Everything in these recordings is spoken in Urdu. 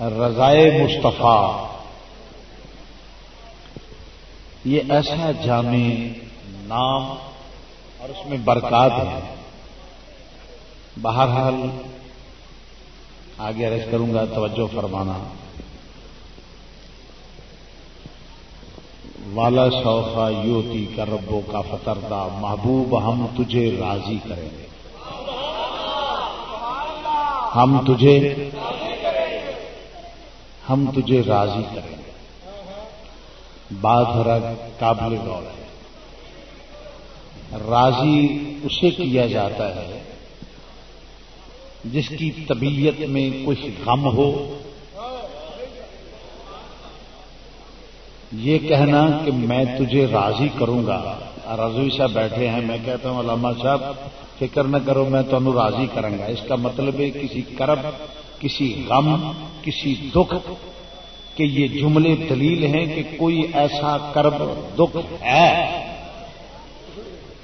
رضائے مصطفیٰ یہ ایسا جامع نام اور اس میں برکات ہے. بہرحال آگے عرض کروں گا، توجہ فرمانا. والا سوفا یوتی کا ربوں کا فتردہ، محبوب ہم تجھے راضی کریں گے، ہم تجھے راضی کریں گے. بات ذرا قابل غور ہے. راضی اسے کیا جاتا ہے جس کی طبیعت میں کوئی غم ہو. یہ کہنا کہ میں تجھے راضی کروں گا. رضوی صاحب بیٹھے ہیں، میں کہتا ہوں علامہ صاحب فکر نہ کرو میں تمہیں راضی کروں گا. اس کا مطلب ہے کسی کرب، کسی غم، کسی دکھ کہ یہ جملے دلیل ہیں کہ کوئی ایسا کرب دکھ ہے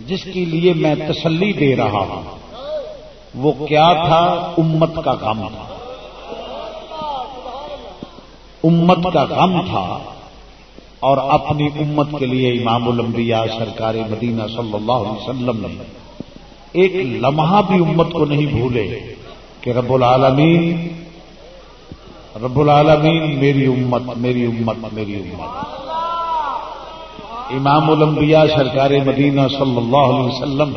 جس کے لیے میں تسلی دے رہا ہوں. وہ کیا تھا؟ امت کا غم تھا. امت کا غم تھا اور اپنی امت کے لیے امام الانبیاء سرکار مدینہ صلی اللہ علیہ وسلم نے ایک لمحہ بھی امت کو نہیں بھولے کہ رب العالمین میری امت میری امت میری امت. امام الانبیاء سرکار مدینہ صلی اللہ علیہ وسلم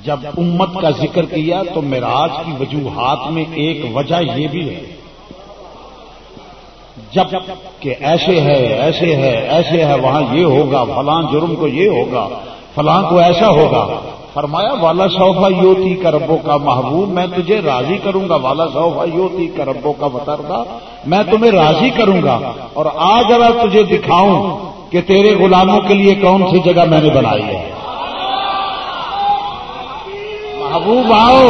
جب امت کا ذکر کیا تو معراج کی وجوہات میں ایک وجہ یہ بھی ہے جب کہ ایسے ہے ایسے ہے ایسے ہے، وہاں یہ ہوگا، فلاں جرم کو یہ ہوگا، فلاں کو ایسا ہوگا. فرمایا والا سوفا یوتی کا ربوں کا محبوب میں تجھے راضی کروں گا. والا سوفا یوتی کا ربوں کا فتردہ میں تمہیں راضی کروں گا. اور آج ذرا تجھے دکھاؤں کہ تیرے غلاموں کے لیے کون سی جگہ میں نے بنائی ہے. محبوب آؤ.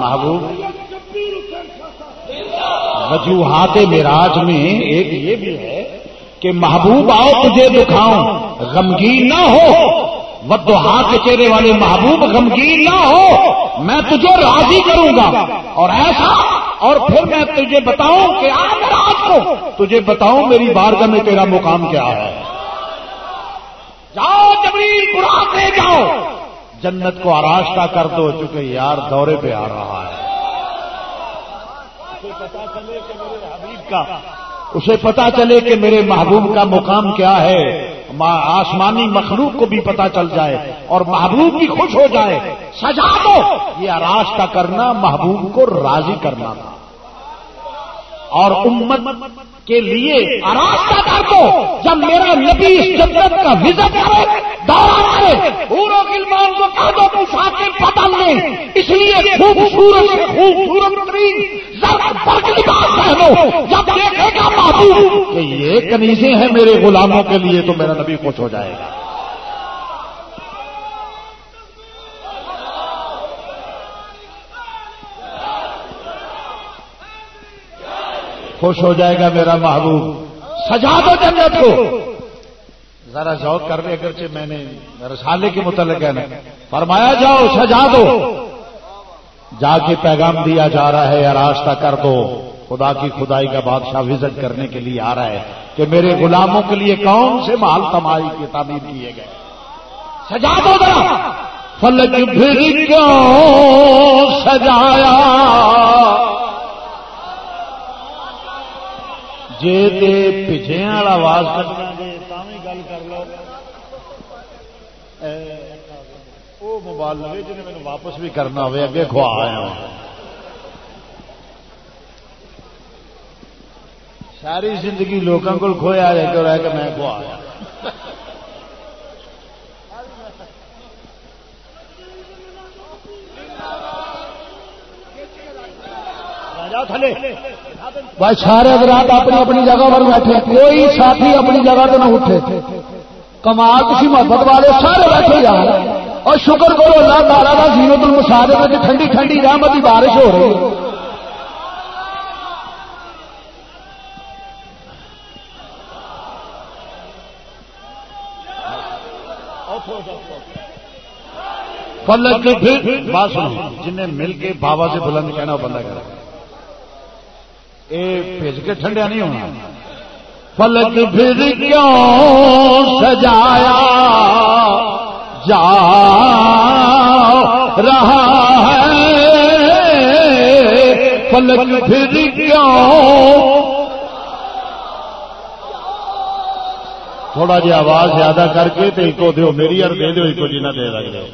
محبوب وجوہات معراج میں ایک یہ بھی ہے کہ محبوب آؤ تجھے دکھاؤں، غمگین نہ ہو. والضحا کے چہرے والے محبوب غمگین نہ ہو، میں تجھے راضی کروں گا. اور ایسا، اور پھر میں تجھے بتاؤں کہ آ معراج کو تجھے بتاؤں میری بارگاہ میں تیرا مقام کیا ہے. جاؤ جبریل براق لے جاؤ، جنت کو آراستہ کر دو، چونکہ یار دورے پہ آ رہا ہے. اسے پتا چلے کہ میرے محبوب کا مقام کیا ہے. آسمانی مخلوق کو بھی پتا چل جائے اور محبوب بھی خوش ہو جائے. سجا دو. یہ آراستہ کرنا محبوب کو راضی کرنا تھا اور امت کے لیے آراستہ کر دو. جب میرا نبی اس جنت کا وزٹ کرے، دورہ کرے، پوروں غلمان کو کہہ دو پوشاکیں بدل لیں. اس لیے خوبصورت ترین زرد برق لباس پہنو. جب دیکھے گا محبوب کہ یہ کنیزیں ہیں میرے غلاموں کے لیے تو میرا نبی خوش ہو جائے گا. خوش ہو جائے گا میرا محبوب. سجا دو جنت کو. ذرا ذوق کر لے، اگرچہ میں نے رسالے کے متعلق ہے نا، فرمایا جاؤ سجا دو. جا کے پیغام دیا جا رہا ہے آراستہ کر دو. خدا کی خدائی کا بادشاہ وزٹ کرنے کے لیے آ رہا ہے کہ میرے غلاموں کے لیے کون سے محل تمائی کی تعمیر کیے گئے. سجا دو ذرا. فلک پھر کیوں سجایا جے تے پچھے والا آواز کٹنا جے تاویں گل کر لو. وہ موبائل لوے جنہیں میں واپس بھی کرنا ہوئے اگے کھوا آیا ہوں. ساری زندگی لوگوں کو کھویا رہ کے میں کھوا آیا. بھائی سارے حضرات اپنی اپنی جگہ پر بیٹھے، کوئی ساتھی اپنی جگہ تو نہ اٹھے. کمال کسی محبت والے سارے بیٹھے جا رہے ہیں اور شکر کرو اللہ تعالیٰ کا زینت المصادف میں ٹھنڈی ٹھنڈی رحمت کی بارش ہو رہی ہے. فلک پھر بات سنو، جنہیں مل کے بابا سے بلند کہنا وہ بندہ کرے، اے بھیج کے ٹھنڈا نہیں ہونا. فلک پھر کیوں سجایا جا رہا ہے، فلک پھر کیوں. تھوڑا جی آواز زیادہ کر کے تو ایک دیو میری اور دے دو ایک جنہ دے رہے ہو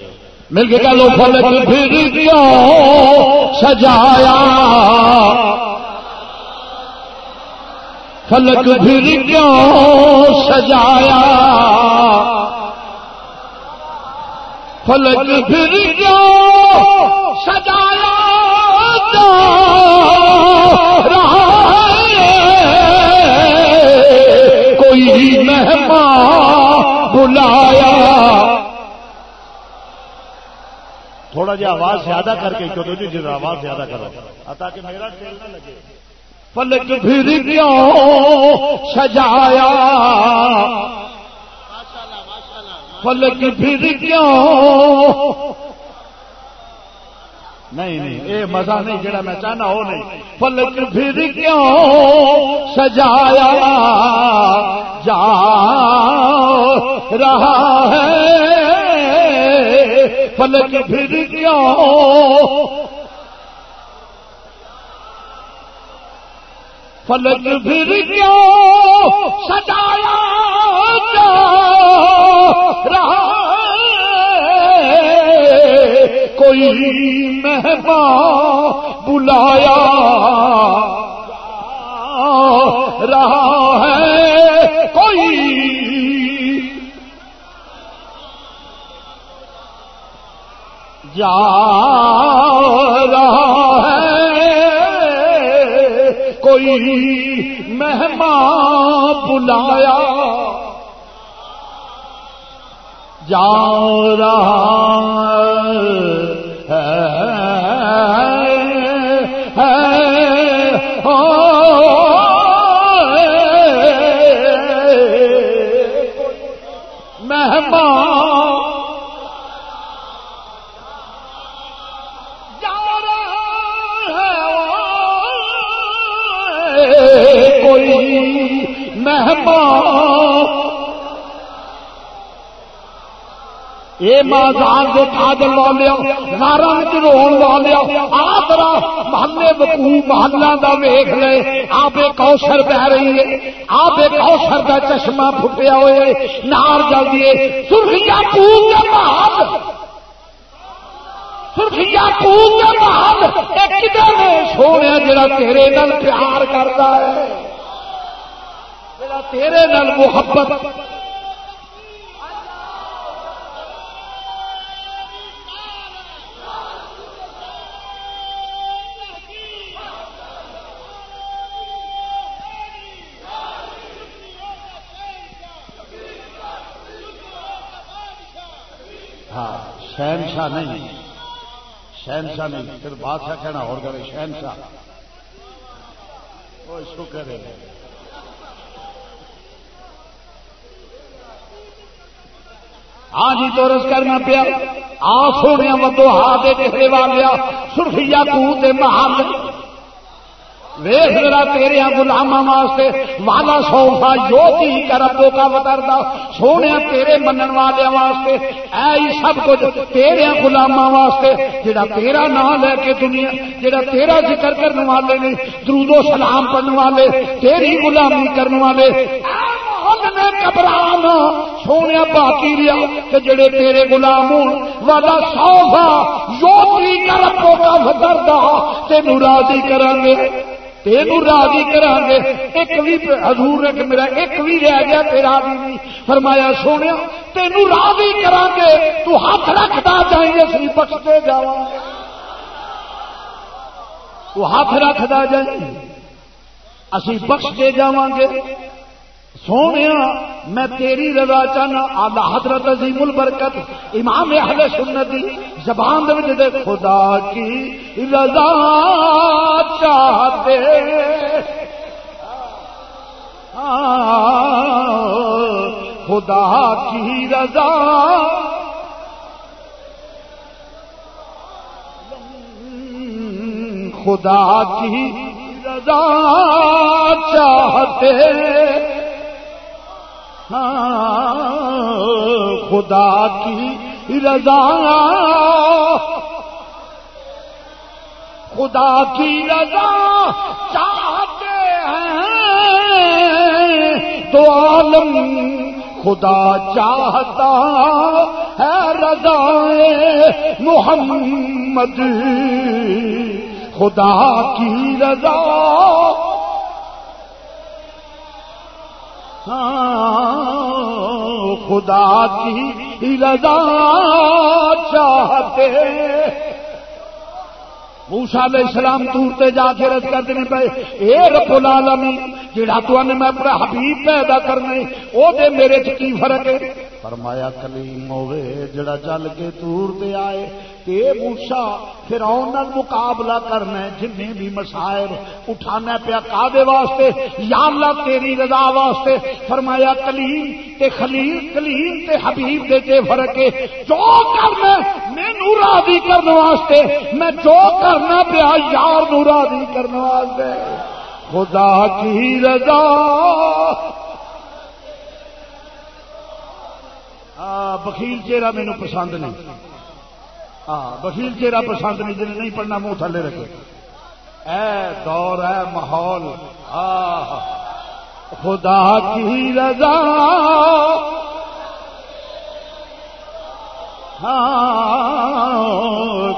مل کے کہہ لو. فلک پھر کیوں سجایا، فلک پھر کیوں سجایا، فلک پھر کیوں سجایا جا رہا ہے، کوئی مہمان بلایا. تھوڑا جی آواز زیادہ کر کے کیوں جی آواز زیادہ کرو تاکہ میرا ٹیل نہ لگے. فلک پھر کیوں سجایا، فلک پھر کیوں. نہیں یہ مزہ نہیں جڑا میں چاہنا وہ نہیں. فلک پھر کیوں سجایا جا رہا ہے، فلک پھر کیوں. فلک پھر کیوں سجایا جا رہا ہے، کوئی مہمان بلایا رہا ہے، کوئی جا رہا ہے، کوئی مہمان بلایا جا رہا ہے. مہمان جا رہا ہے، کوئی مہمان. یہ مازان کے کاجل والے نارا رون والے آدرا محلے بکو محلہ دا ویخ لے. آپ کوثر بہ رہی ہے، آپ کوثر کا چشمہ پھٹیا ہوئے نار جلدی ہے. سرخیا پور کے بعد، سرخیا پور کے بعد ایک سونے جڑا تیرے نال پیار کرتا ہے، جڑا تیرے نال محبت. شہنشاہ نہیں، شہنشاہ نہیں، پھر بادشاہ کہنا اور کرے شہنشاہ. وہ شکر ہے. ہاں جی تو رس کرنا پیا. آ سونے ودو ہاتھ چہرے والیا سرخیا کوت محل ویخ ذرا تیرے غلاماں واسطے والا سوفا جو کی کربوں کا وتردا سونے تیرے منن والے واسطے اے سب کچھ تیرے غلاماں واسطے جڑا تیرا نام لے کے دنیا جڑا تیرا ذکر کرنے والے نے درود و سلام پڑھنے والے تیری غلامی کرنے والے گھبرانا سونے باقی رہا کہ جڑے تیرے غلام ہون والا سوفا جو کی کربوں کا وتردا تینوں راضی کریں گے تینوں راضی کریں گے. ایک بھی حضور نے میرا ایک بھی رہ گیا تیرا بھی فرمایا سونے تینوں راضی کریں گے تو ہاتھ رکھتا جائیں گے اسی بخشتے جاؤ تو ہاتھ رکھتا جائیں اسی بخشتے جاواں گے. سونے میں تیری رضا چاہنا. آلہ حضرت عظیم البرکت امام اہل سنت دی زبان دے خدا کی رضا چاہتے خدا کی رضا خدا کی رضا چاہتے خدا کی رضا خدا کی رضا چاہتے ہیں تو عالم خدا چاہتا ہے رضا محمد خدا کی رضا خدا کی رضا چاہتے موسیٰ علیہ السلام دور تے جا کے رد کر دینے پہ اے رب العالمین جڑا تو نے میں اپنا حبیب پیدا کرنے او دے میرے چ کی فرق ہے فرمایا کلیم ہوئے جڑا چل کے دور تے آئے تے موسیٰ فرعون نال مقابلہ کرنا ہے جننے بھی مصائب اٹھانا پیا کادے واسطے یا اللہ تیری رضا واسطے فرمایا کلیم تے خلیل کلیم تے حبیب دے تے فرق ہے جو کرنا مینوں راضی کرنے واسطے میں جو کرنا پیا یار نوں راضی کرنے واسطے خدا کی رضا بخیل چہرہ مینوں پسند نہیں بخیل چہرہ پسند نہیں جنہیں نہیں پڑھنا منہ تھلے رکھے اے دور ہے ماحول خدا کی رضا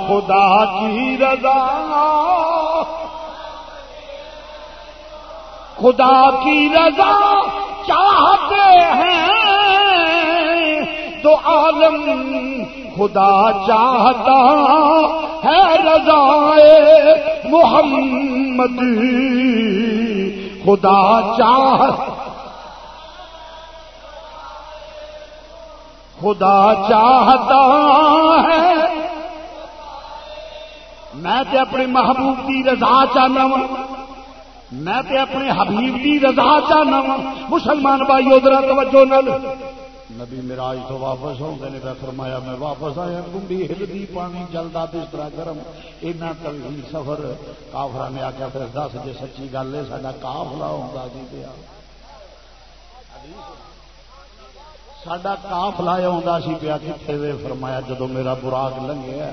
خدا کی رضا خدا کی رضا چاہتے ہیں تو عالم خدا چاہتا ہے رضا محمد خدا چاہتا ہے میں تے اپنے محبوب کی رضا چاہنا وا میں تے اپنے حبیب کی رضا چاہنا وا مسلمان بھائیو ذرا توجہ نال نبی معراج تو واپس ہوندے نے فرمایا میں واپس آیا کنڈی ہلدی پانی جلدا بستر گرم اینا طویل سفر کافراں نے آکھیا پھر دس جے سچی گل ہے ساڈا قافلہ ہوندا سی پیا ساڈا قافلہ ہوندا سی پیا کتے وے فرمایا جدوں میرا براق لنگھیا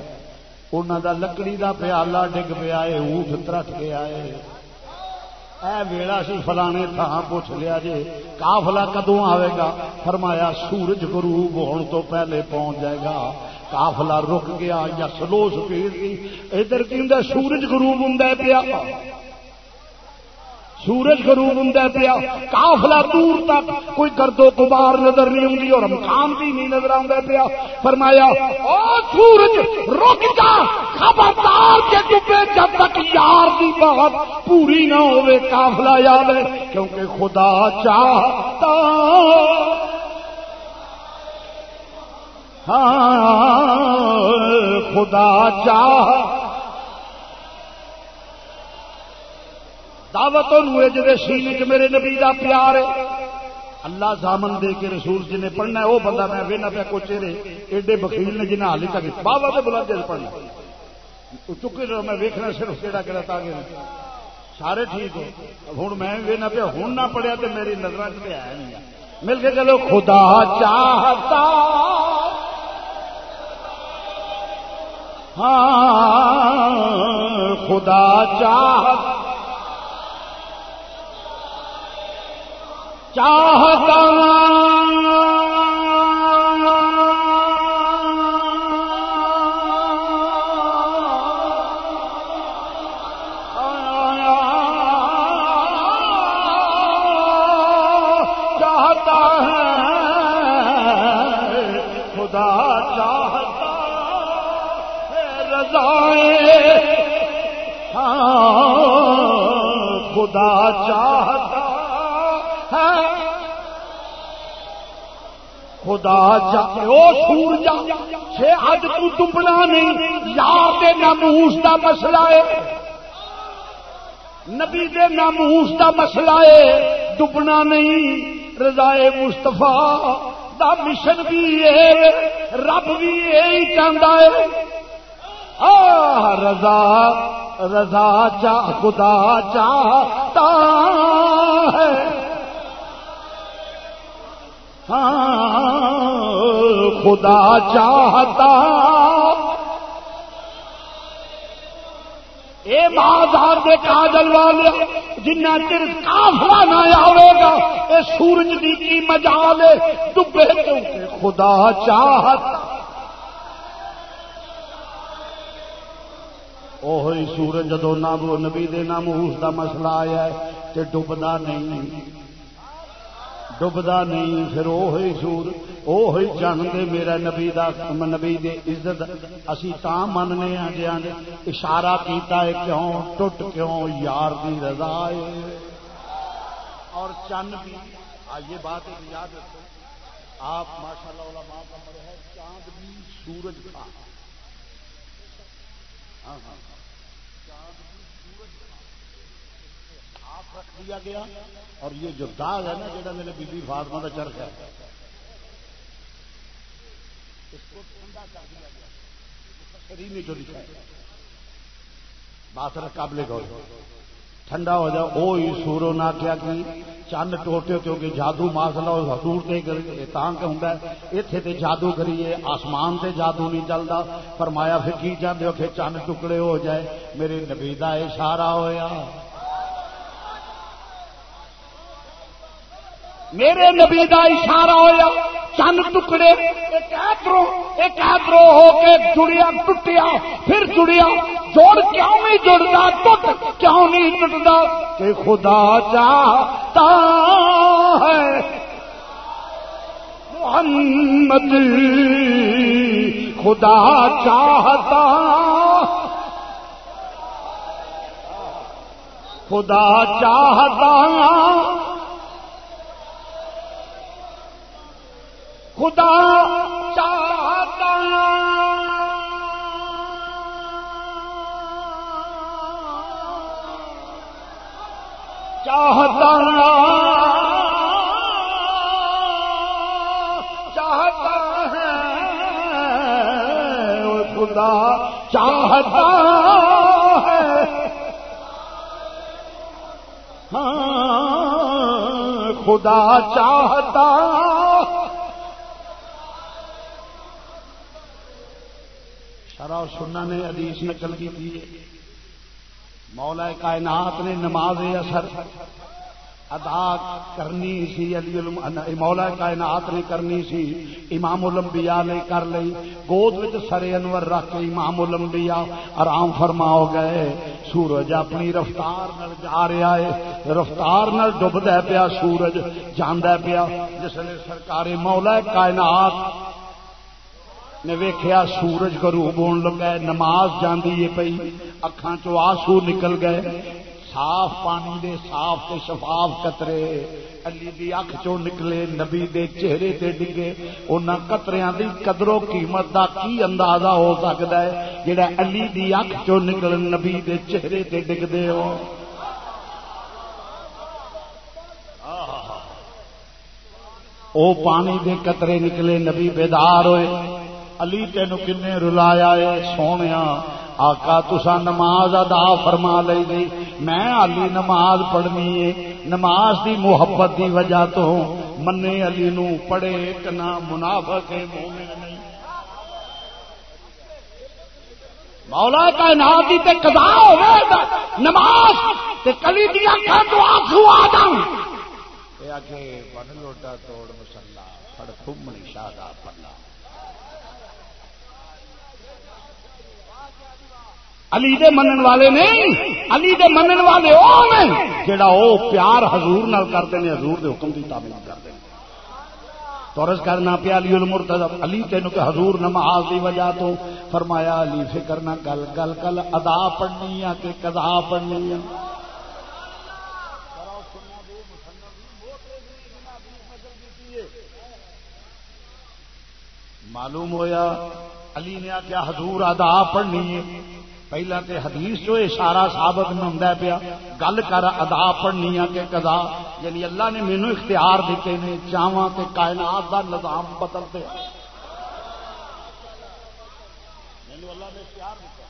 انہاں دا لکڑی دا پیالہ ڈگ پیا اے اونٹ ترٹ کے آئے اے ویلا سی فلانے تھان پوچھ لیا جی قافلہ کدوں آئے گا فرمایا سورج غروب ہونے تو پہلے پہنچ جائے گا قافلہ رک گیا یا سلو سپیڈ کی ادھر کی ہوں سورج غروب ہوں پیا سورج غروب ہوں پیا قافلہ دور تک کوئی گرد و غبار نظر نہیں ہوں اور مقام بھی نہیں نظر آتا پیا فرمایا او سورج رک جا خبردار کے ڈبے جب تک یار دی بات پوری نہ ہوئے قافلہ یاد ہے کیونکہ خدا چاہتا خدا چاہتا دعوت نوے جدے سینے چ میرے نبی دا پیار ہے اللہ زامن دے کے رسول جنہیں پڑھنا ہے وہ بندہ میں وینا پیا کو چہرے ایڈے بخیل نے جنہیں حالی تک بابا سے بلند پڑھنا چکے رہو میں ویکھنا صرف کہڑا کہڑا تاکہ سارے ٹھیک ہو ہوں میں وینا پیا ہوں نہ پڑھیا تو میری نظر چ ہے نہیں مل کے چلو خدا چاہتا خدا چاہتا خدا چاہتا ہے رضائے خدا چاہتا ہے خدا چاہے او سورجا چھے اج تو ڈبنا نہیں یار دے ناموس دا مسئلہ ہے نبی دے ناموس دا مسئلہ ہے ڈبنا نہیں رضائے مصطفیٰ دا مشن بھی ہے رب بھی یہی چاہتا ہے رضا رضا خدا چاہتا ہے، ہاں خدا چاہتا اے بازار دے کاجل والے جنہ چر کافلا نہ آئے گا اے سورج دی کی مجال ڈبے کیونکہ خدا چاہتا اوہی سورج جدو نبی دے ناموس دا مسئلہ آیا ہے تے ڈبدا نہیں پھر اوہی سور اوہی جان دے میرا نبی دے عزت اسی تاں مننے ہیں جہاں نے اشارہ کیتا ہے کیوں ٹوٹ کیوں یار دی رضا ہے اور چند بھی یہ بات یاد رکھو آپ ماشاءاللہ علماء کا بڑے ہے چاند بھی سورج تھا، ہاں چاند بھی سورج آپ رکھ دیا گیا اور یہ جو داغ ہے نا جڑا میرے بی بی فاطمہ کا چرخ ہے اس کو ٹھنڈا کر دیا گیا، شریر میں جو لکھا ہے بات قابل غور ٹھنڈا ہو جائے وہی سورو نہ کیا کہ چند ٹوٹے کیونکہ جادو ماسلا حضور تے تاں کہ ہوندا ہے ایتھے تے جادو کریے آسمان تے جادو نہیں چلدا، فرمایا پھر کی چاہتے ہو کہ چند ٹکڑے ہو جائے، میرے نبی دا اشارہ ہویا، میرے نبی دا اشارہ ہویا چند ٹکڑے ایک ادھروں ہو کے جڑیا ٹوٹیا پھر جڑیا، جوڑ کیوں نہیں جڑتا ٹوٹ کیوں نہیں ٹوٹتا کہ خدا چاہتا ہے محمد خدا چاہتا خدا چاہتا خدا چاہتا چاہتا چاہتا ہے خدا چاہتا ہے، ہاں خدا چاہتا شرح سننا نے حدیث نقل کی تھی، مولا کائنات نے نماز اثر ادا کرنی سی، مولا کائنات نے کرنی سی، امام الانبیاء نے کر لی، گود وچ سر انور رکھ کے امام الانبیاء آرام فرما ہو گئے، سورج اپنی رفتار نال جا رہا ہے، رفتار نال ڈبدا پیا سورج جاندا پیا، جس نے سرکار مولا کائنات نے ویکھیا سورج غروب ہون لگا ہے، نماز جاندی ہے پئی، اکھاں چوں آنسو نکل گئے، صاف پانی دے صاف تے شفاف قطرے علی دی اکھ چوں نکلے، نبی دے چہرے تے ڈگے، انہاں قطریاں دی قدر و قیمت دا کی اندازہ ہو سکدا ہے جڑا علی دی اکھ چوں نکل نبی دے چہرے تے ڈگدے ہو، او پانی دے قطرے نکلے، نبی بیدار ہوئے، علی تینو کنے رلایا ہے سونیا، آقا تسا نماز ادا فرما لئی گئی، میں علی نماز پڑھنی ہے، نماز دی محبت دی وجہ تو منے علی نو پڑھے کنا منافق مومن نہیں، مولا کائنات دی تے قضا ہوے نماز تے کلی دی اکھاں تو آنسو آ جان، اے اگے بن لوٹا توڑ مصلا پڑھ تھمنی شادا پڑھنا، علی دے منن والے نہیں، علی دے منن والے او نے جڑا او پیار حضور نال کردے نے، حضور دے حکم دی تابع کردے نے، تورس کرنا پیا علی المرتضی، علی تینوں کہ حضور نماز دی وجہ تو فرمایا علی فکر نہ گل گل کل ادا پڑھنی ہے کہ قضا پڑھنی ہے، معلوم ہویا علی نے آخیا حضور ادا پڑھنی ہے، پہلا تے حدیث جو اشارہ ثابت میں ہوندا پیا گل کر ادا پڑھنی ہے کہ قضا، یعنی اللہ نے مینوں اختیار دیتے نے چاواں تے کائنات دا نظام بدل دے، مینوں اللہ نے اختیار دیتا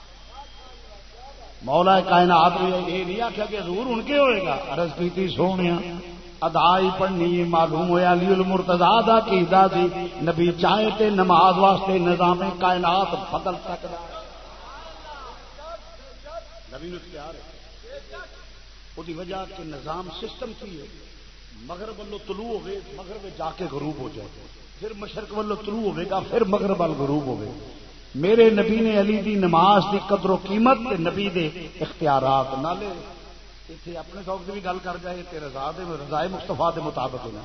مولا کائنات نے یہ نہیں آخیا کہ حضور ان کے ہوئے گا. عرض کی سونے ادائی پڑھنی معلوم ہوا علی المرتضی دا کیدا سی نبی چاہے تے نماز واسطے نظام کائنات بدل سکتا. نبی نے اختیار ہے وہی وجہ کہ نظام سسٹم کی ہے. مغرب والوں طلوع ہوئے مغرب جا کے غروب ہو جائے, پھر مشرق والوں طلوع ہوئے گا, پھر مغرب وال غروب ہوئے. میرے نبی نے علی دی نماز دی قدر و قیمت تے نبی دے اختیارات نالے اتنے اپنے شوق کی بھی گل کر جائے تے رضائے مصطفیٰ دے مطابق نا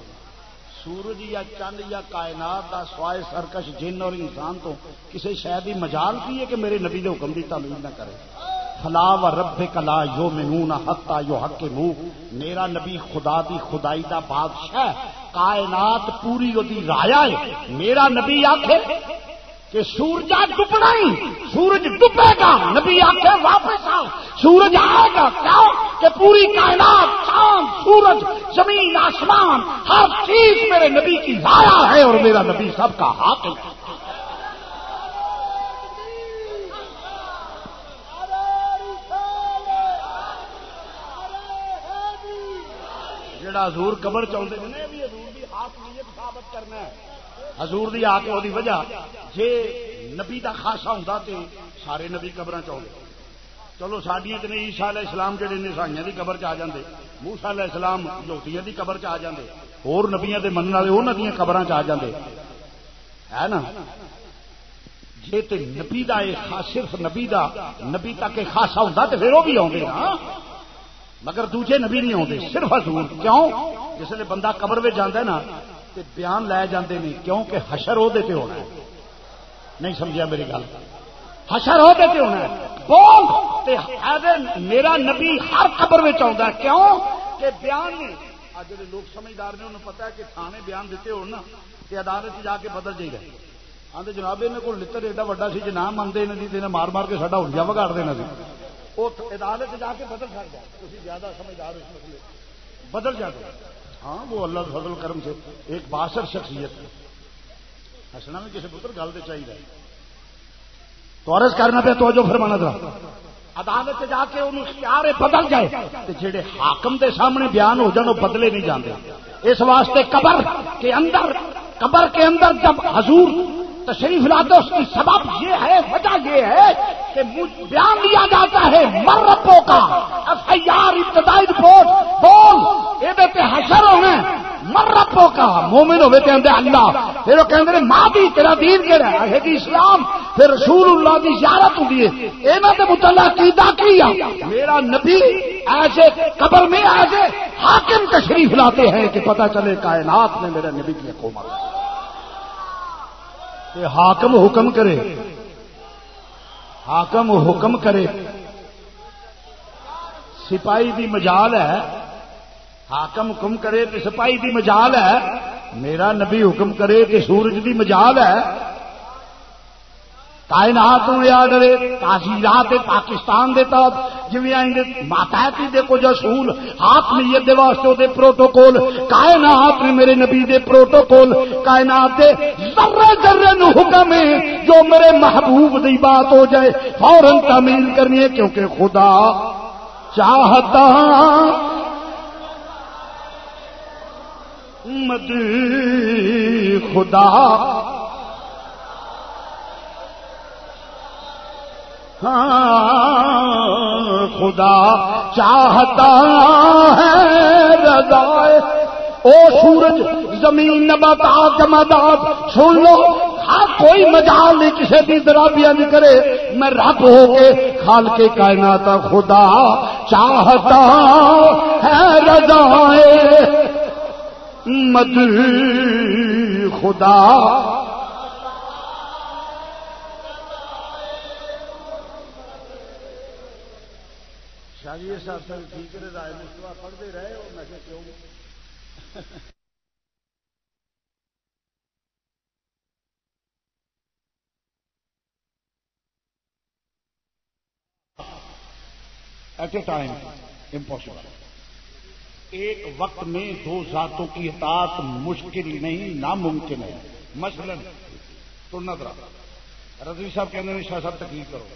سورج یا چند یا کائنات دا سوائے سرکش جن اور انسان تو کسی شاید ہی مجال کی ہے کہ میرے نبی دے حکم دی تعمیل نہ کرے. فلا و ربک لا یؤمنون حتی یحکموک. میرا نبی خدا دی خدائی دا بادشاہ, کائنات پوری دی رایا ہے. میرا نبی آکھے کہ سورج ڈبنا ہی, سورج ڈبے گا, نبی آکھے واپس آؤ, سورج آئے گا. کیوں کہ پوری کائنات, چاند, سورج, زمین, آسمان, ہر چیز میرے نبی کی رایا ہے اور میرا نبی سب کا حاکم ہے. جڑا حضور قبر چاہتے ہیں بھی حضور کی حاکمیت ثابت کرنا ہے. حضور دی آ کے وہی وجہ جے نبی دا خاصا ہوندا تے سارے نبی قبراں چاہتے. چلو ساڈیاں تے نہیں, عیسیٰ علیہ السلام جڑے نے عیسائیاں دی قبر چ آ جاندے, موسیٰ علیہ السلام یہودیاں دی قبر چ آ جاندے, اور نبیاں دے منن والے انہاں دیاں قبراں چ آ جاندے ہے نا. جے تے نبی دا صرف نبی تک خاصا ہوندا تے پھر وہ بھی آوندے نا, مگر دوجے نبی نہیں آتے, صرف حضور. کیوں جس نے بندہ قبر میں جانا ہے نا تے بیان لے جاندے نہیں, کیونکہ حشر وہ دیتے ہونا ہے. نہیں سمجھا میری گل, حشر وہ دیتے ہونا ہے. بول تے میرا نبی ہر قبر میں آتا ہے. کیوں کہ بیان نہیں. آج جڑے لوگ سمجھدار نے انہوں پتا ہے کہ تھانے بیان دیتے ہو نا تے عدالت جا کے بدل جائے گا. آدھے جناب انہوں کو لڑ ایڈا وڈا سی, جی نہ منتے نہیں مار مار کے ساڈا ہولیا وگاڑ دینا سی. وہ عدالت جا کے بدل سکتا ہے. تھی زیادہ سمجھدار اس مسئلے بدل جاتے. ہاں وہ اللہ کے فضل کرم سے ایک باثر شخصیت ہے. ہسنا میں کسی پتر گل تو چاہیے تو عرض کرنا پہ توجہ فرمانا ذرا. عدالت جا کے انہوں اختیار بدل جائے تو جڑے حاکم دے سامنے بیان ہو جان وہ بدلے نہیں جاندے. اس واسطے قبر کے اندر جب حضور تشریف لاتے اس کی سبب یہ ہے, وجہ یہ ہے کہ بیان دیا جاتا ہے مربوں کا FIR ابتدائی رپورٹ بول یہ حشر ہونا مربوں کا. مومن ہوئے کہتے اللہ, پھر وہ کہتے ہیں ماں بھی تیرا دین کہڑا ہے کہ اسلام, پھر رسول اللہ کی زیارت ہوتی ہے. یہاں کے متعلق عقیدہ کیا میرا نبی ایسے قبر میں ایسے حاکم تشریف لاتے ہیں کہ پتہ چلے کائنات میں میرا نبی کی حکومت. کہ حاکم حکم کرے, حاکم حکم کرے, سپاہی دی مجال ہے. حاکم حکم کرے تو سپاہی دی مجال ہے. میرا نبی حکم کرے کہ سورج دی مجال ہے. کائنات نو یاد رہے تعزیرات پاکستان دے تحت جویں آئیں ماتحتی دے کچھ اصول حاکمیت دے واسطے دے پروٹوکول, کائنات نے میرے نبی دے پروٹوکول, کائنات دے ذرے ذرے نو حکم ہے جو میرے محبوب دی بات ہو جائے فوراً تعمیل کرنی ہے, کیونکہ خدا چاہتا مد خدا خدا چاہتا ہے رضائے. او سورج زمین نباتات جمادات سن لو, ہاں کوئی مجال نہیں کسی کی درابیاں نہیں کرے. میں رب ہو کے خالق کائنات خدا چاہتا ہے رضائے مد خدا. صاحب ٹھیک ہے رائے مستفا پڑھتے رہے اور میں کیوں ایٹ اے ٹائم امپاسبل. ایک وقت میں دو ذاتوں کی اطاعت مشکل نہیں ناممکن ہے. مثلا ترنا درا رضوی صاحب کہتے ہیں شاہ صاحب تقریر کرو,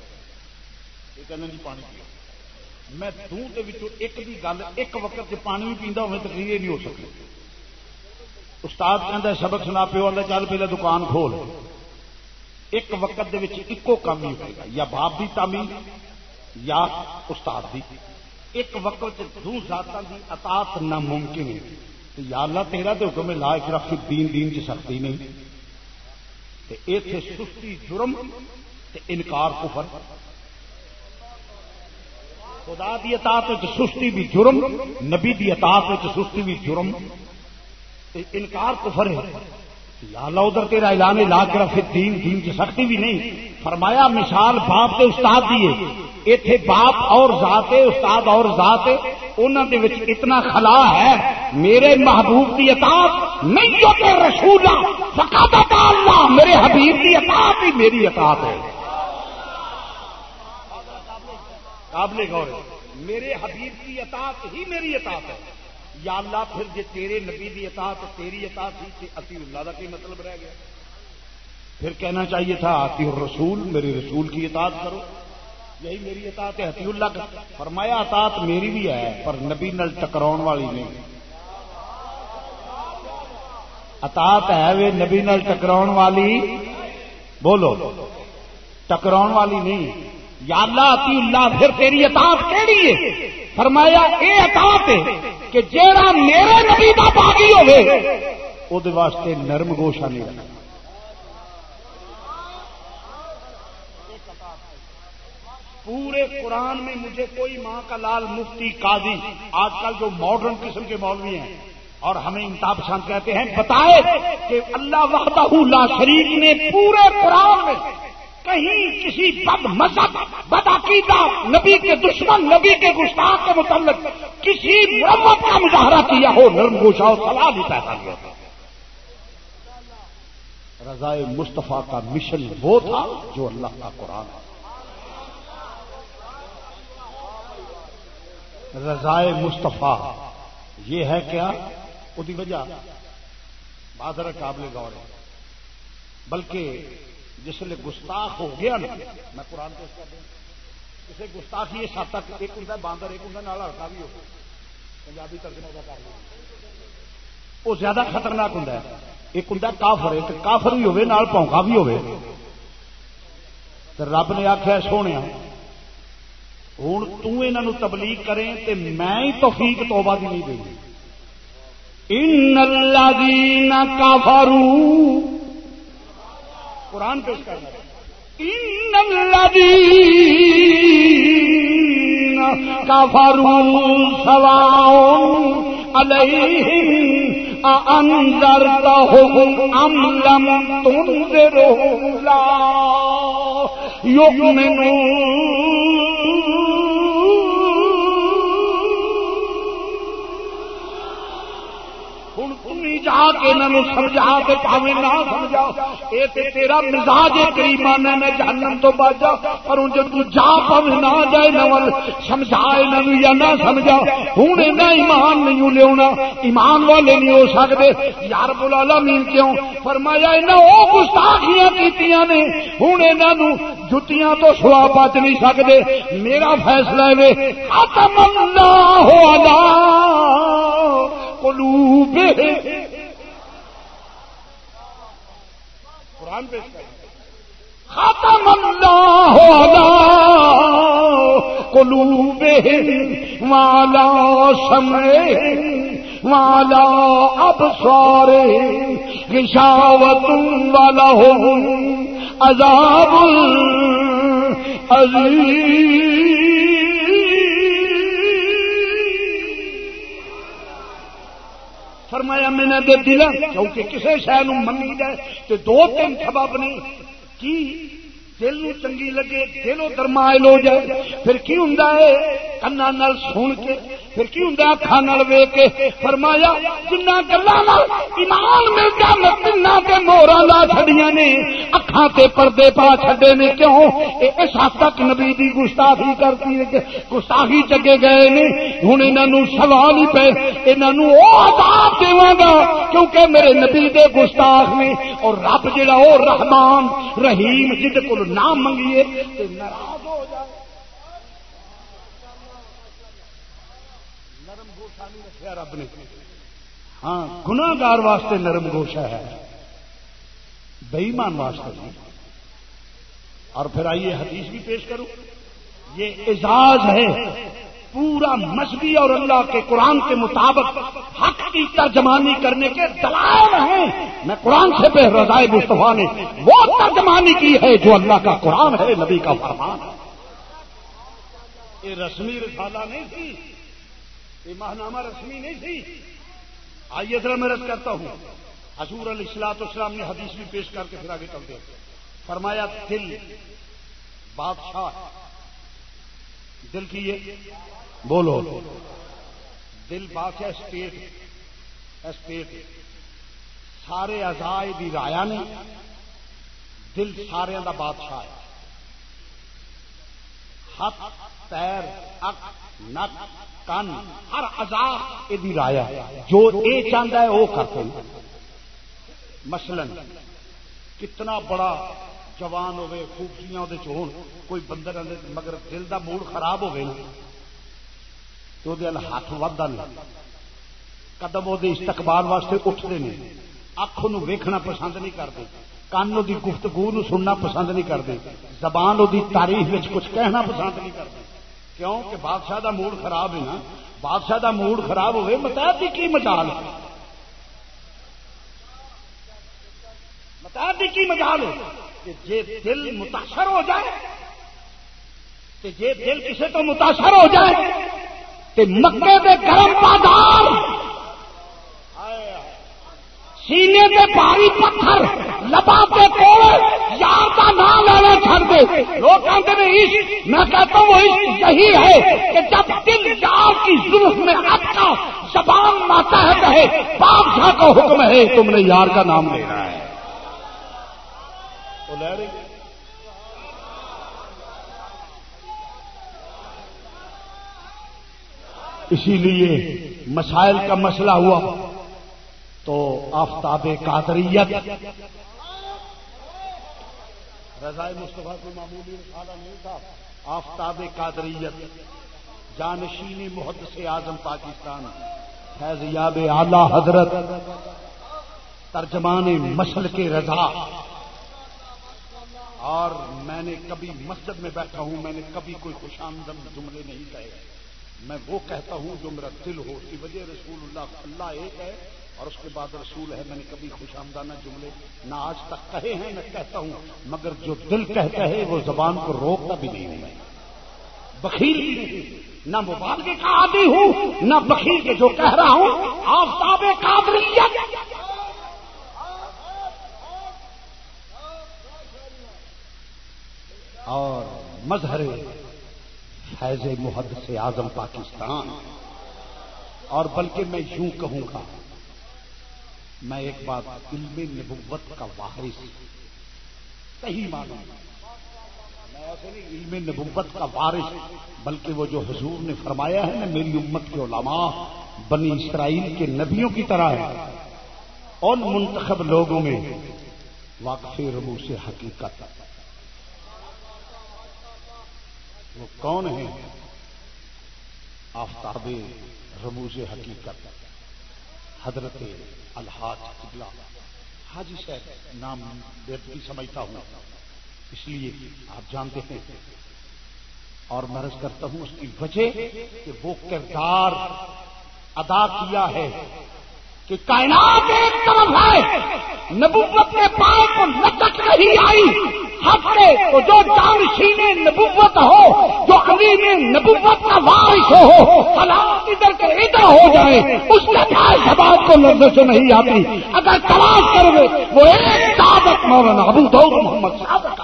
یہ کہتے ہیں جی پانی پیو. میں ایک دی گل ایک وقت سے پانی بھی پیندا ہوئے تقریر نہیں ہو سکتی. استاد کہندا سبق سنا پیو اللہ چل پہلے دکان کھول. ایک وقت دے وچ اکو کام ہی ہوئے گا یا باپ دی تعمیر یا استاد دی. ایک وقت دو ذاتاں دی اطاعت ناممکن ہے. یا اللہ تیرا تے حکم لا اکراہ فی الدین دین چ سختی نہیں تے ایتھے سستی جرم تے انکار کفر. خدا دی اطاعت وچ سستی بھی جرم, نبی دی اطاعت وچ سستی بھی جرم, انکار کفر ہے. یا اللہ ادھر تیرا اعلان لا اکراہ فی الدین دین کی سختی بھی نہیں. فرمایا مثال باپ تے استاد دی ہے. ایتھے باپ اور ذات ہے, استاد اور ذات ہے, انہاں دے وچ اتنا خلا ہے. میرے محبوب دی اطاعت نہیں ہوتے رسولہ فقط اللہ, میرے حبیب دی اطاعت ہی میری اطاعت ہے. قابل غور ہے, میرے حبیب کی اطاعت ہی میری اطاعت ہے. یا اللہ پھر جے تیرے نبی دی اطاعت تیری اطاعت ہی تے اطیع اللہ دا کی مطلب رہ گیا؟ پھر کہنا چاہیے تھا اطیع الرسول, میرے رسول کی اطاعت کرو, یہی میری اطاعت ہے اطیع اللہ کا. فرمایا اطاعت میری بھی ہے پر نبی نال ٹکراؤن والی نہیں. اطاعت ہے وے نبی نال ٹکراؤن والی, بولو ٹکراؤن والی نہیں. یا اللہ اطیع اللہ پھر تیری اطاعت کیڑی ہے؟ فرمایا اے اطاعت ہے کہ جیڑا میرے نبی دا باغی ہوے او دے واسطے نرم گوشہ نہیں رکھنا. پورے قرآن میں مجھے کوئی ماں کا لال مفتی قاضی آج کل جو ماڈرن قسم کے مولوی ہیں اور ہمیں انتہا پسند کہتے ہیں بتائے کہ اللہ وحدہ لا شریک نے پورے قرآن میں کہیں کسی بد مذہب بد عقیدہ نبی کے دشمن نبی کے گستاخ کے متعلق کسی مرمت کا مظاہرہ کیا ہو نرم گوشہ ہو سوال ہی پیدا نہیں ہوتا. رضائے مصطفیٰ کا مشن وہ تھا جو اللہ کا قرآن ہے. رضائے مصطفیٰ یہ ہے کیا؟ اس کی وجہ بادر قابل غور ہے. بلکہ جس لئے گستاخ ہو گیا نا, میں قرآن پیش کر دوں اسے گستاخی اس حد تک ایک ہوں باندر ایک ہوں نال ہڑکا بھی ہو پنجابی ترجمہ کا کر لیں وہ زیادہ خطرناک ہوں. ایک ہوں کافر ہے, کافر بھی ہوئے نال پونکا بھی ہوئے. رب نے آخیا سونے ہوں تنہوں تبلیغ کریں تے میں ہی توفیق توبہ دی نہیں دیں گی. ان الذین کفروا قرآن پیش کرنا ان الذین کفروا سواء علیہم اانذرتہم ام لم تنذرہم لا یؤمنون. جا کے انہوں سمجھا کے پاوے نہ سمجھاؤ یہ تیرا مزاج کریمانہ نے جہنم تو بچ جا, پر جب تو جا پاوے نہ جائے نول سمجھا انہوں یا نہ سمجھا. ہوں انہیں ایمان نہیں لیا, ایمان والے نہیں ہو سکتے. یا رب العالمین کیوں فرمایا انہیں وہ گستاخیاں کیتیاں نے, ہوں انہوں جتیاں تو سوا بچ نہیں سکتے. میرا فیصلہ ہے ختم اللہ علی قلوبہم. قرآن پیش کر ختم اللہ علی قلوبہم وعلی سمعہم وعلی ابصارہم غشاوۃ ولہم عذاب عظیم. فرمایا میں نے دے دل کیونکہ کسی شے نو منی جائے تو دو تین سبب نے کی دل نو چنگی لگے دل ادھر مائل ہو جائے, پھر کی ہوں کنا نال سن کے, پھر کی ہوں اکھاں نال ویکھ کے. فرمایا جنہ گلاں نال ایمان مل گیا میں تنہاں تے موہراں لا چھڈیاں نے, اکھاں تے پردے پا چھڈے نے. کیوں اس حد تک نبی دی گستاخی کرتی ہے کہ گستاخی چگے گئے نے. ہن انہاں نوں سوال ہی پے انہاں نوں او عذاب دیواں گا کیونکہ میرے نبی دے گستاخ نے, اور رب جڑا او رحمان رحیم جدے کول نام منگیے تے ناراض ہو جائے. نرم گوشہ نہیں رکھا رب نے. ہاں گناہگار واسطے نرم گوشہ ہے, بے ایمان واسطے نہیں. اور پھر آئیے حدیث بھی پیش کروں. یہ اعزاز ہے پورا مذہبی اور اللہ کے قرآن کے مطابق حق کی ترجمانی کرنے کے دلائل ہیں. میں قرآن سے بے رضائے مصطفیٰ نے وہ ترجمانی کی ہے جو اللہ کا قرآن ہے, نبی کا فرمان ہے. یہ رسمی رسالہ نہیں تھی, یہ ماہنامہ رسمی نہیں تھی. آئیے ذرا میں عرض کرتا ہوں. حضور علیہ الصلوۃ والسلام نے حدیث بھی پیش کر کے پھر آگے چلتے ہیں. فرمایا دل بادشاہ, دل کی یہ بولو, دل بادشاہ اسٹیٹ سارے اعضاء دی رایا نے, دل سارے دا بادشاہ ہے. ہاتھ پیر اک نک کن ہر اعضاء دی رایا, جو یہ چاہتا ہے وہ کرتے ہیں. مثلا کتنا بڑا جوان ہوئے خوبصیاں وہ کوئی بندر مگر دل دا موڈ خراب ہوئے نا تو ہاتھ ودا نہیں, قدم وہ استقبال واسطے اٹھتے ہیں, اکھ نو ویکھنا پسند نہیں کرتے, کان دی گفتگو نو سننا پسند نہیں کرتے, زبان دی تعریف وچ کچھ کہنا پسند نہیں کرتے. کیوں کہ بادشاہ دا موڈ خراب ہے نا. بادشاہ دا موڈ خراب ہوئے متعدد کی مجال ہے, متعدد کی مجال ہے کہ جے دل متاثر ہو جائے, کہ جے دل کسی تو متاثر ہو جائے کہ مکے دے گرم بازار سینے دے بھاری پتھر لبا کے کوڑے یار کا نام لینا چھڑ دے. لوگ کہتے ہیں عشق, میں کہتا ہوں وہ عشق یہی ہے کہ جب دل یار کی زلف میں اٹکا زبان ماتحت ہے, بادشاہ کا حکم ہے تم نے یار کا نام لینا ہے. تو لے رہی اسی لیے مسائل کا مسئلہ ہوا تو آفتاب قادریت, رضائے مصطفیٰ کو معمولی رسالہ نہیں تھا. آفتاب قادریت جانشین محدث اعظم پاکستان فیض یاب اعلی حضرت ترجمان مسلک رضا. اور میں نے کبھی مسجد میں بیٹھا ہوں, میں نے کبھی کوئی خوش آمدم جملے نہیں کہے. میں وہ کہتا ہوں جو میرا دل ہو. کی وجہ رسول اللہ ایک ہے اور اس کے بعد رسول ہے. میں نے کبھی خوش آمدانہ جملے نہ آج تک کہے ہیں نہ کہتا ہوں, مگر جو دل کہتا ہے وہ زبان کو روکتا بھی نہیں ہوں. میں بخیل بھی نہیں, نہ مبالغے کا عادی ہوں نہ بخیل کے جو کہہ رہا ہوں. آفتاب قادریت اور مظہر فیض محدث اعظم پاکستان. اور بلکہ میں یوں کہوں گا, میں ایک بات علم نبوت کا وارث صحیح مانوں, میں ایسے نہیں علم نبوت کا وارث, بلکہ وہ جو حضور نے فرمایا ہے نا میری امت کے علماء بنی اسرائیل کے نبیوں کی طرح ہے. ان منتخب لوگوں میں واقف رموز حقیقت وہ کون ہیں؟ آفتاب رموز حقیقت حضرت الحاج قبلہ حاجی صاحب نام بھی سمجھتا ہوں, اس لیے آپ جانتے ہیں. اور میں عرض کرتا ہوں اس کی وجہ کہ وہ کردار ادا کیا ہے کہ کائنات ایک طرف ہے, نبوت کے پاؤں کو لچک نہیں آئی ہفتے تو جو جانشین نبوت ہو, جو علیم نبوت کا وارث ہو, حالات ادھر کے ادھر ہو جائے, اس کے پاس زبان کو لفظ سے نہیں آتی. اگر تلاش کرو گے وہ ایک صادق مولانا ابو داؤد محمد صادق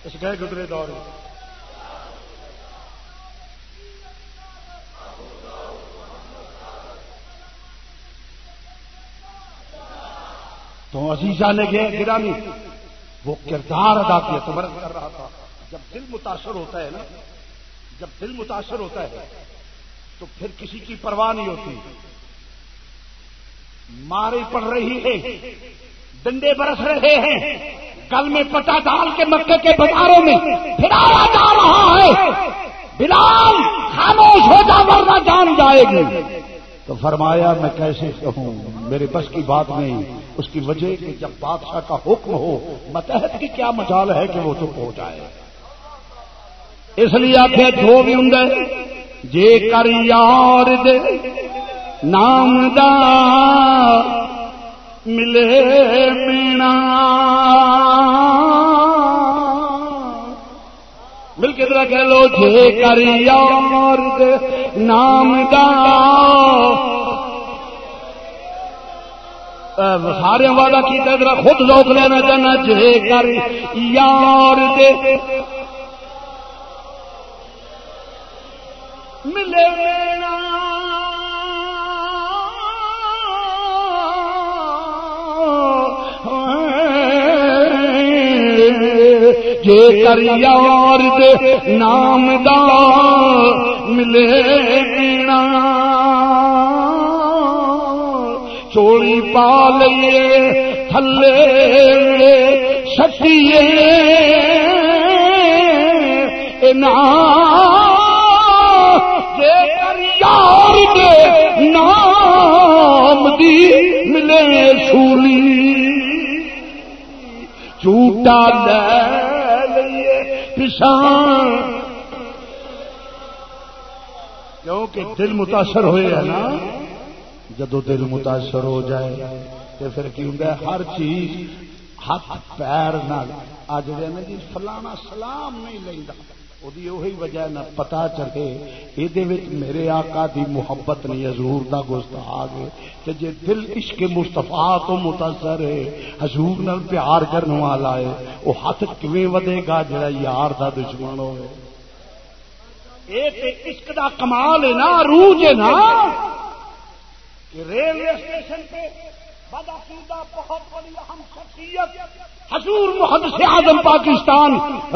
اس گئے گزرے دور تو عزیزہ نے گرامی وہ کردار ادا کیا. تو مرض کر رہا تھا جب دل متاثر ہوتا ہے نا, جب دل متاثر ہوتا ہے تو پھر کسی کی پرواہ نہیں ہوتی. مارے پڑ رہی ہے, ڈنڈے برس رہے ہیں, گل میں پٹا ڈال کے مکے کے بازاروں میں پھرایا جا رہا ہے. بلال خاموش ہو جا ورنہ جان جائے گی. تو فرمایا میں کیسے کہوں، میرے بس کی بات نہیں. اس کی وجہ کہ جب بادشاہ کا حکم ہو متحد کی کیا مجال ہے کہ وہ چپ ہو جائے. اس لیے آخیا جو بھی ہوں جے کر یار دے نام دا ملے مینا. مل کے ذرا کہہ لو جے کر یار دے نام دا. سارے والا کیتا ذرا خود ذوق لینا چاہنا. جے کر یار دے ملے مینا جے کر یار دے نام دا ملے مینا. چوڑی پا لئیے تھلے سٹیے جے کر یار دے نام دی ملے سولی. جھوٹا لے لئیے پشان کیونکہ دل متاثر ہوئے ہے نا. جدو دل متاثر ہو جائے تو پھر کی ہوں ہر چیز ہاتھ پیر نال آ جڑے نا جی فلانا سلام نہیں لینا وہی وجہ نہ پتا چلے یہ میرے آقا دی محبت نہیں حضور دا گستاخ ہے. کہ جے دل عشق مصطفیٰ تو متاثر ہے حضور نال پیار کرنے والا ہے وہ ہاتھ کیویں ودے گا جڑا یار دا دشمن ہوئے. یہ تے عشق دا کمال ہے نا روح ہے نا. ریلوے اسٹیشن پہ بدعقیدہ بہت بڑی اہم شخصیت حضور محدث اعظم پاکستان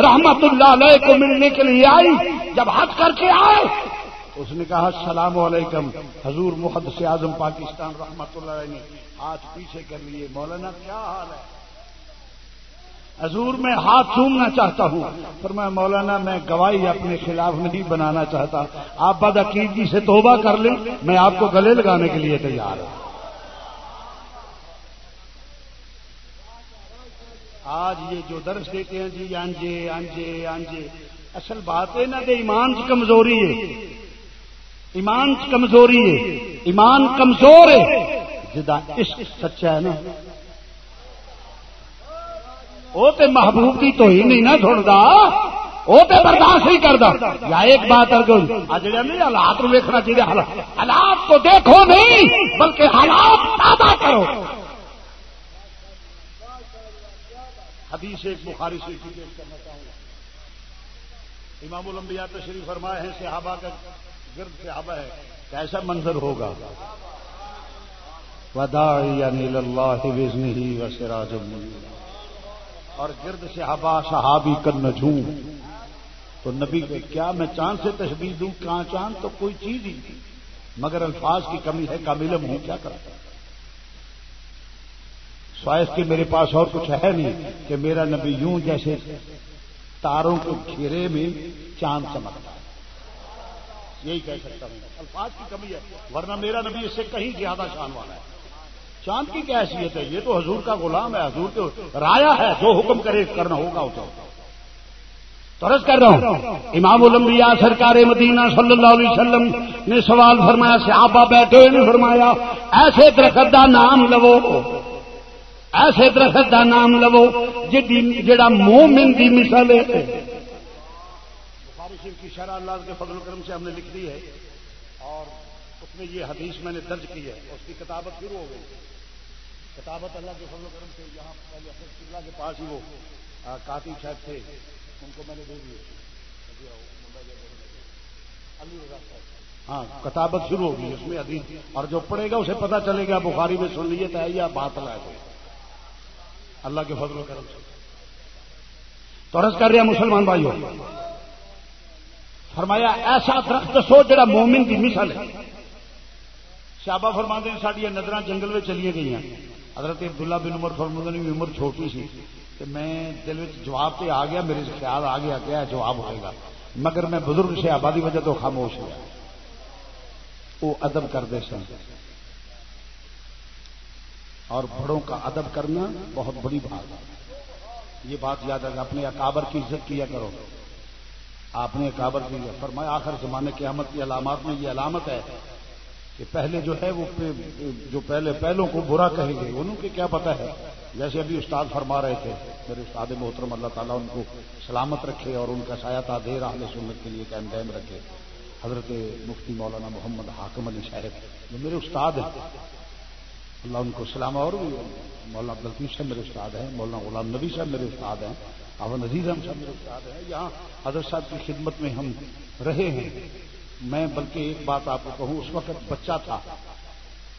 رحمت اللہ علیہ کو ملنے کے لیے آئی. جب حج کر کے آئے اس نے کہا السلام علیکم. حضور محدث اعظم پاکستان رحمت اللہ علیہ نے ہاتھ پیچھے کر لیے. مولانا کیا حال ہے؟ حضور میں ہاتھ چومنا چاہتا ہوں. فرمایا مولانا میں گواہی اپنے خلاف نہیں بنانا چاہتا. آپ بدعقیدگی سے توبہ کر لیں میں آپ کو گلے لگانے کے لیے تیار ہوں. آج یہ جو درس دیتے ہیں جی آنجے آنجے آنجے اصل بات ہے نا کہ ایمان کی کمزوری ہے. ایمان کی کمزوری ہے. ایمان کمزور ہے. جدا عشق سچا ہے نا وہ تے محبوب کی تو ہی نہیں نہ چھوڑتا وہ تے برداشت نہیں کرتا. یا ایک بات جڑا نہیں حالات کو دیکھنا چاہیے. حالات کو دیکھو نہیں بلکہ حالات پیدا کرو. حدیث ایک بخاری سے پیش کرنا چاہوں گا. امام الانبیاء تشریف فرمائے ہیں صحابہ کا گرد صحابہ ہے کیسا منظر ہوگا. وداعیا الی اللہ باذنہ وسراجا منیرا. اور گرد صحابہ صحابی کا نجوم. تو نبی کو کیا میں چاند سے تشبیہ دوں؟ کہاں چاند تو کوئی چیز ہی نہیں مگر الفاظ کی کمی ہے. کامل ہوں کیا کرتا سوائس کہ میرے پاس اور کچھ ہے نہیں کہ میرا نبی یوں جیسے تاروں کے گھیرے میں چاند چمکتا ہے. یہی کہہ سکتا ہوں. الفاظ کی کمی ہے ورنہ میرا نبی اس سے کہیں زیادہ شان والا ہے. چاند کی کیا حیثیت ہے؟ یہ تو حضور کا غلام ہے. حضور کو رایا ہے جو حکم کرے کرنا ہوگا اسے. ترس کر رہا ہوں. امام الانبیاء سرکار مدینہ صلی اللہ علیہ وسلم نے سوال فرمایا. صحابہ بیٹھے ہوئے نے فرمایا ایسے درخت کا نام لو ایسے درخت کا نام لو جڑا مومن دی مثال ہے. بخاری شریف کی شرح اللہ کے فضل و کرم سے ہم نے لکھ دی ہے اور اس میں یہ حدیث میں نے درج کی ہے. اس کی کتابت شروع ہو گئی. کتابت اللہ کے فضل و کرم سے یہاں پہلے اللہ کے پاس ہی وہ کاتب صاحب تھے ان کو میں نے دے دیے. ہاں کتابت شروع ہوگی اس میں حدیث اور جو پڑھے گا اسے پتہ چلے گا بخاری میں سنیت ہے یا باطل ہے. اللہ کے فضل و کرم سے تو عرض کر رہے ہیں مسلمان بھائیوں. فرمایا ایسا درخت سو جڑا مومن کی مثال ہے. صحابہ فرماتے ہیں ساڈیاں نظراں جنگل میں چلی گئی ہیں. حضرت عبداللہ بن عمر فرماتے ہیں عمر چھوٹی سی کہ میں دل میں جواب تے آ گیا. میرے خیال آ گیا کیا جواب ہوئے گا. مگر میں بزرگ سے آبادی وجہ تو خاموش ہوا وہ ادب کرتے سن اور بڑوں کا ادب کرنا بہت بڑی بات ہے. یہ بات یاد رکھیں اپنے اکابر کی عزت کیا کرو. آپ نے اکابر کی فرمایا آخر زمانے قیامت کی علامات میں یہ علامت ہے کہ پہلے جو ہے وہ جو پہلوں کو برا کہیں گے انہوں کے کیا پتہ ہے. جیسے ابھی استاد فرما رہے تھے میرے استاد محترم اللہ تعالیٰ ان کو سلامت رکھے اور ان کا سایہ تادیر اہل سنت کے لیے قائم دائم رکھے. حضرت مفتی مولانا محمد حاکم علی صاحب جو میرے استاد ہیں اللہ ان کو سلام. اور بھی مولانا عبداللطیف صاحب میرے استاد ہیں, مولانا غلام نبی صاحب میرے استاد ہیں, آون عزیز احمد صاحب میرے استاد ہیں. یہاں حضرت صاحب کی خدمت میں ہم رہے ہیں. میں بلکہ ایک بات آپ کو کہوں اس وقت بچہ تھا,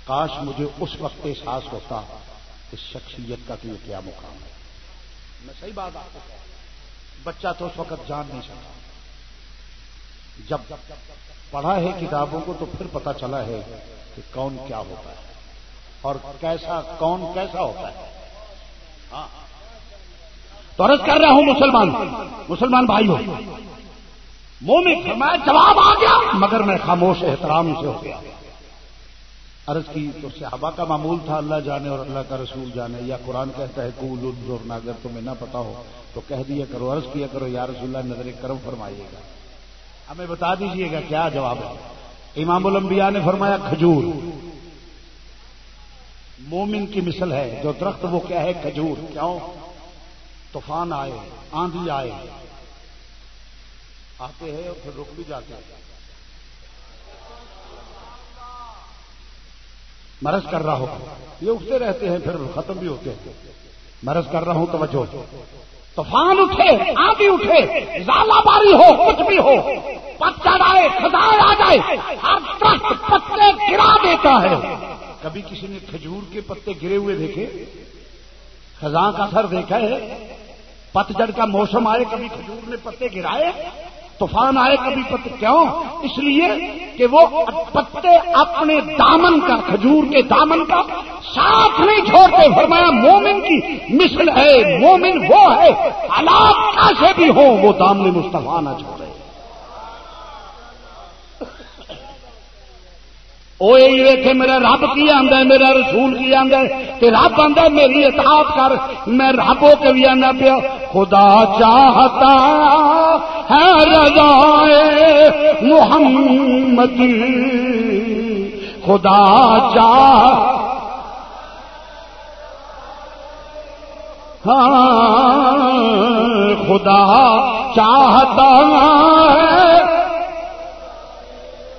کاش مجھے اس وقت احساس ہوتا اس شخصیت کا کہ یہ کیا مقام ہے. میں صحیح بات آپ کو کہوں بچہ تو اس وقت جان نہیں سکتا. جب پڑھا ہے کتابوں کو تو پھر پتہ چلا ہے کہ کون کیا ہوتا ہے اور کون کیسا ہوتا ہے. ہاں تو عرض کر رہا ہوں مسلمان بھائیو, مومن فرمایا جواب آ گیا مگر میں خاموش احترام سے ہو گیا. عرض کی تو صحابہ کا معمول تھا اللہ جانے اور اللہ کا رسول جانے, یا قرآن کہتا ہے قول انظرنا, اگر تمہیں نہ پتا ہو تو کہہ دیا کرو, عرض کیا کرو یا رسول اللہ نظر کرم فرمائیے گا, ہمیں بتا دیجئے گا کیا جواب ہے. امام الانبیاء نے فرمایا کھجور مومن کی مثل ہے. جو درخت وہ کیا ہے کھجور. کیوں؟ طوفان آئے آندھی آئے آتے ہیں اور پھر رک بھی جاتے ہیں. مرض کر رہا ہو یہ اٹھتے رہتے ہیں پھر ختم بھی ہوتے ہیں. مرض کر رہا ہوں توجہ. طوفان اٹھے آندھی اٹھے زالہ باری ہو کچھ بھی ہو پتجھڑ آئے خزاں آ جائے ہر درخت پتے گرا دیتا ہے. کبھی کسی نے کھجور کے پتے گرے ہوئے دیکھے؟ خزاں کا اثر دیکھا ہے؟ پتجھڑ کا موسم آئے کبھی کھجور نے پتے گرائے؟ طوفان آئے کبھی پتے؟ کیوں؟ اس لیے کہ وہ پتے اپنے دامن کا کھجور کے دامن کا ساتھ نہیں چھوڑتے. فرمایا مومن کی مثل ہے. مومن وہ ہے حالات کیسے بھی ہو وہ دامن مصطفیٰ نہ چھوڑے. وہ یہ دیکھے میرا رب کی آندا ہے میرا رسول کی آندا ہے کہ رب آندا ہے میری اطاعت کر. میں رب ہو کے بھی آنا پیا خدا چاہتا ہے رضائے محمد, خدا خدا چاہتا ہے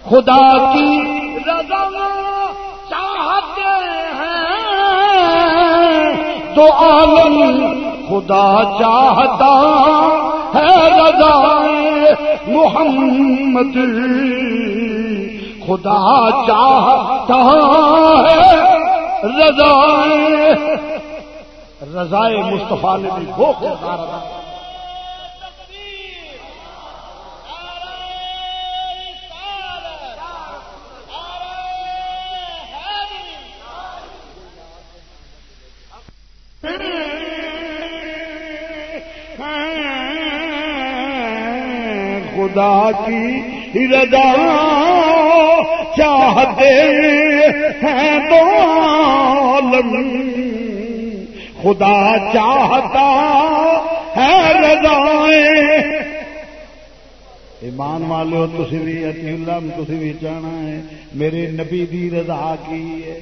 خدا کی رضا چاہتے ہیں تو عالم خدا چاہتا ہے رضا محمد, خدا چاہتا ہے رضائے مصطفیٰ نے بھی وہ کردار ادا. خدا کی رضا چاہتے ہیں تو عالم خدا چاہتا ہے رضائے. ایمان والو تسی بھی اطیع اللہ تسی بھی جانا ہے میرے نبی دی رضا کی ہے,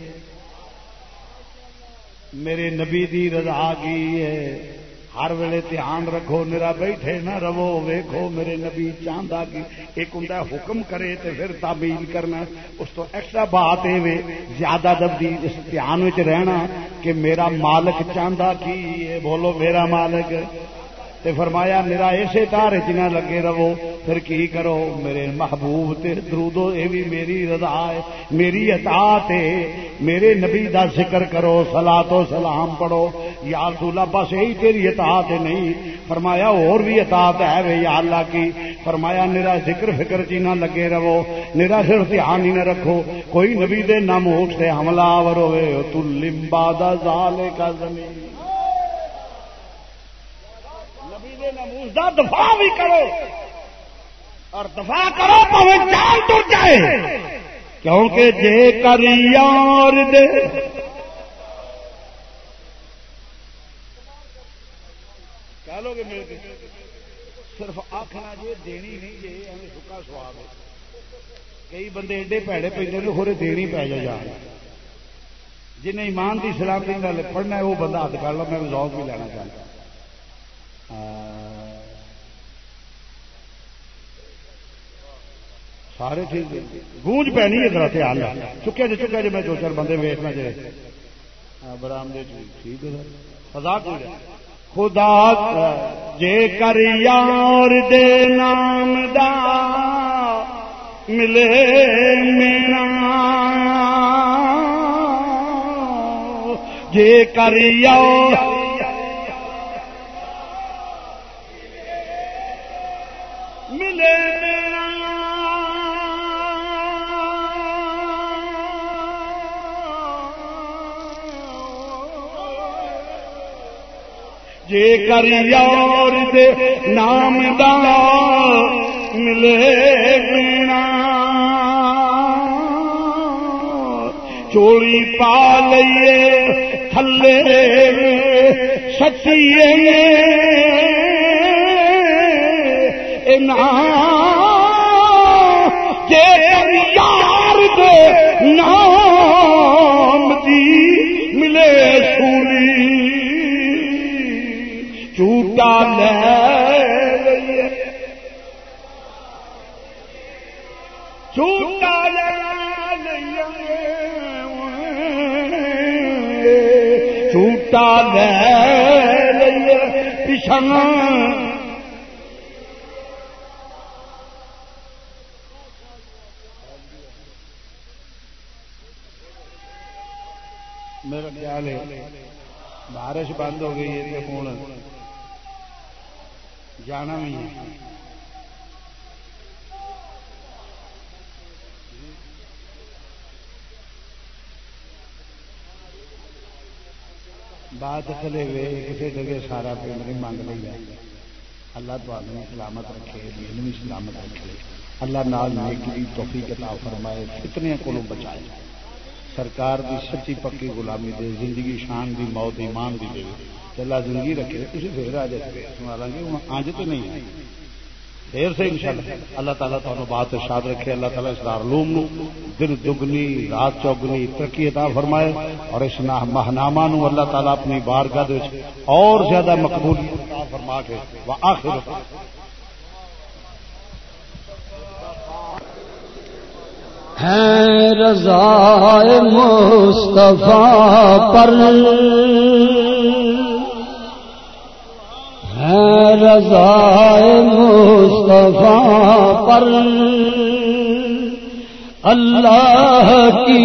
میرے نبی دی رضا کی ہے. ہر ویلے دھیان رکھو نرا بیٹھے نہ رہو ویکھو میرے نبی چاہتا کی. ایک ہوں حکم کرے تے پھر تعمیل کرنا, اس تو ایکسٹرا بات ہے زیادہ دبدی اس دھیان وچ رہنا کہ میرا مالک چاہتا کی ہے. بولو میرا مالک. تے فرمایا میرا ایسے تارے چ نہ لگے رہو پھر کی کرو میرے محبوب تے درود اے بھی میری رضا ہے میری اطاعت ہے. میرے نبی دا ذکر کرو صلاۃ و سلام پڑھو. یا رسول اللہ بس یہی تیری اطاعت نہیں. فرمایا اور بھی اطاعت ہے وے یا اللہ کی. فرمایا میرا ذکر فکر چ نہ لگے رہو میرا صرف دھیان ہی نہ رکھو. کوئی نبی دے نام اٹھ سے حملہ آور ہوئے تو لمباد ذالک زمین نبی دے ناموس دا دفاع بھی کرو. اور دفاع کرو پویں جان ٹوٹ جائے، کیونکہ جے کر یار دے کہہ لو گے میرے صرف آخنا جی دینی نہیں جی ایویں سکا سواد ہے. کئی بندے ایڈے پیڑے پہ ہورے دینی پی جا جنہیں ایمان کی سلامتی نال پڑھنا ہے وہ بندہ ہاتھ کر لو. میں ذوق بھی لینا چاہتا سارے ٹھیک گونج پہ نہیں ادھر دھیان چکیا جی میں دو چار بندے ویچنا جی برامدے ٹھیک ہے خدا کو خدا جے کر یار دے نام دا ملے میرا جے کر یار ملے میرا جے کر یار دے نام دا ملے میرا چوڑی پا لئیے تھلے سچیے جے کر یار دے نام دی ملے سولی جھوٹا لے جھوٹا لے جھوٹا لے پیچھا میرا خیال ہے بارش بند ہو گئی ہے تو ہوں جانا بھی ہے. بات چلے ہوئے کسی جگہ سارا پنڈ نہیں مانگ نہیں ہے. اللہ تعالی سلامت رکھے دین بھی سلامت رکھے. اللہ نال نیکی دی توفیق عطا فرمائے فتنے کو بچائے. سرکار دی سچی پکی غلامی دے زندگی شان دی موت ایمان دی دے. اللہ زندگی رکھے تھی پھر آ جائے سنا لیں گے آج تو نہیں ہے دیر سے انشاءاللہ. اللہ تعالیٰ تعالیٰ بات ارشاد رکھے. اللہ تعالیٰ اس دارالعلوم دن دگنی رات چوگنی ترقی عطا فرمائے اور اس ماہنامہ نو اللہ تعالیٰ اپنی بارگاہ اور زیادہ مقبولیت عطا فرما کے وآخر ہے رضا مصطفیٰ پر ہے رضا مصطفیٰ پر اللہ کی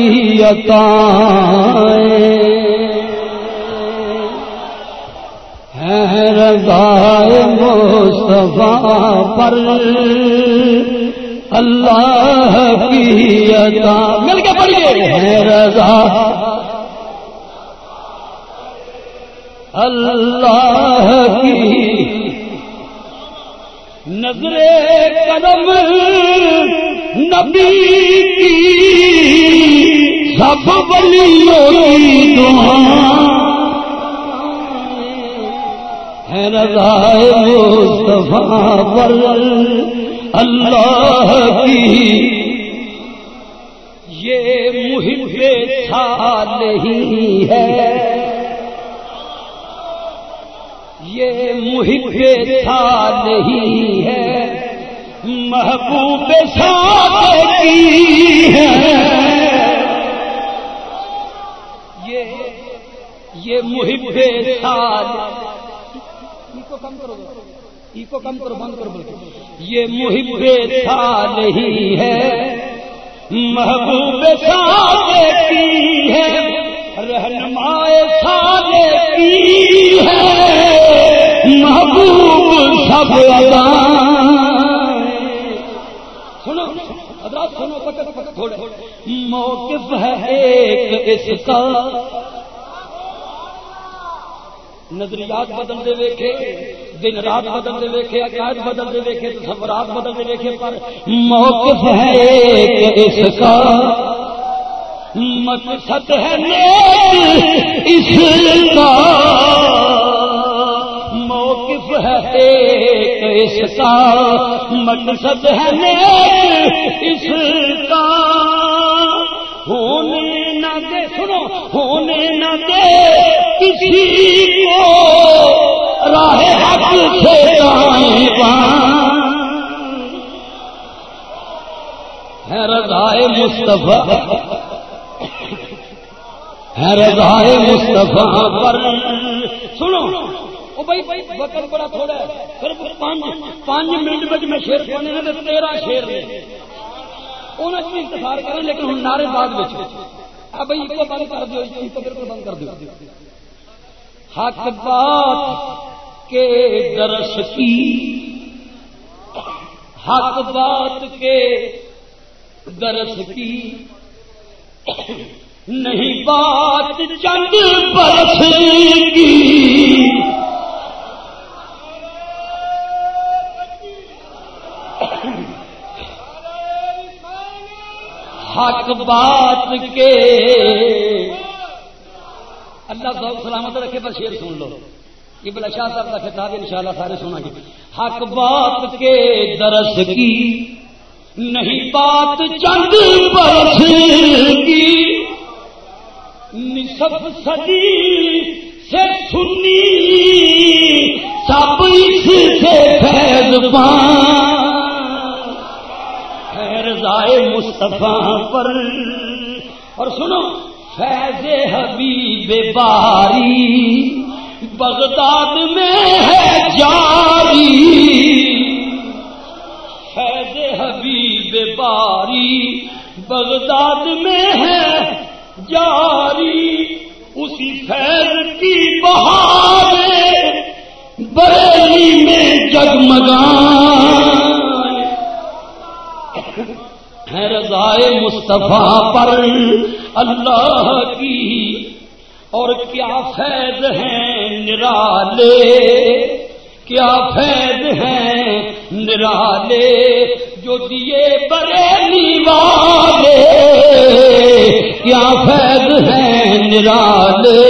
عطائیں ہے رضا مصطفیٰ پر اللہ کی عطا. مل کے پڑھیے ہے رضا اللہ کی نظر کرم نبی کی سب ولیوں کی دعا ہے رضا مصطفیٰ پر اللہ کی. یہ محب صالحین ہے یہ محب صالحین ہے محبوب صادقین ہے. یہ محب صالحین کو کم کرو بند کرو بلکہ یہ محب صالحین ہے محبوب صادقین ہے رہنمائے صادقین ہے محبوب سب ادا. سنو حضرات سنو فقط تھوڑے موقف ہے ایک اس کا نظریات بدل دے ویکھے دن رات بدلتے دیکھے، عقائد بدلتے دیکھے، تصورات بدلتے دیکھے، پر موقف ہے ایک اس کا، مقصد ہے نیک اس کا، موقف ہے ایک اس کا، مقصد ہے نیک اس کا، ہونے نہ دے، سنو، ہونے نہ دے کسی کو راہ حق سے دائیں بائیں، ہے رضائے مصطفیٰ، ہے رضائے مصطفیٰ پر۔ سنو او بھائی وقت بڑا تھوڑا ہے، صرف 5 منٹ میں میں شیر پڑھنے نے 13 شیر نے انہاں کی انتظار کریں، لیکن ہن نعرے بعد وچ اب بھائی کو بند کر دیو، اس کو بالکل بند کر دیو۔ حق بات کے درس کی، حق بات کے درس کی نہیں بات چند برس کی، حق بات کے، اللہ ذوق سلامت رکھے، پر شیر سن لو، یہ بلا شاہ صاحب کا خطاب انشاءاللہ سارے سنا گے۔ حق بات کے درس کی نہیں بات چند برس کی، نصف صدی سے سنی سب اس سے فیض پائیں، ہے رضائے مصطفیٰ پر۔ اور سنو، فیض حبیب باری بغداد میں ہے جاری، فیض حبیب باری بغداد میں ہے جاری، اسی فیض کی بہاریں بریلی میں جگمگائیں، ہے رضائے مصطفیٰ پر اللہ کی۔ اور کیا فیض ہیں نرالے، کیا فیض ہیں نرالے جو دیے بریلی والے، کیا فیض ہیں نرالے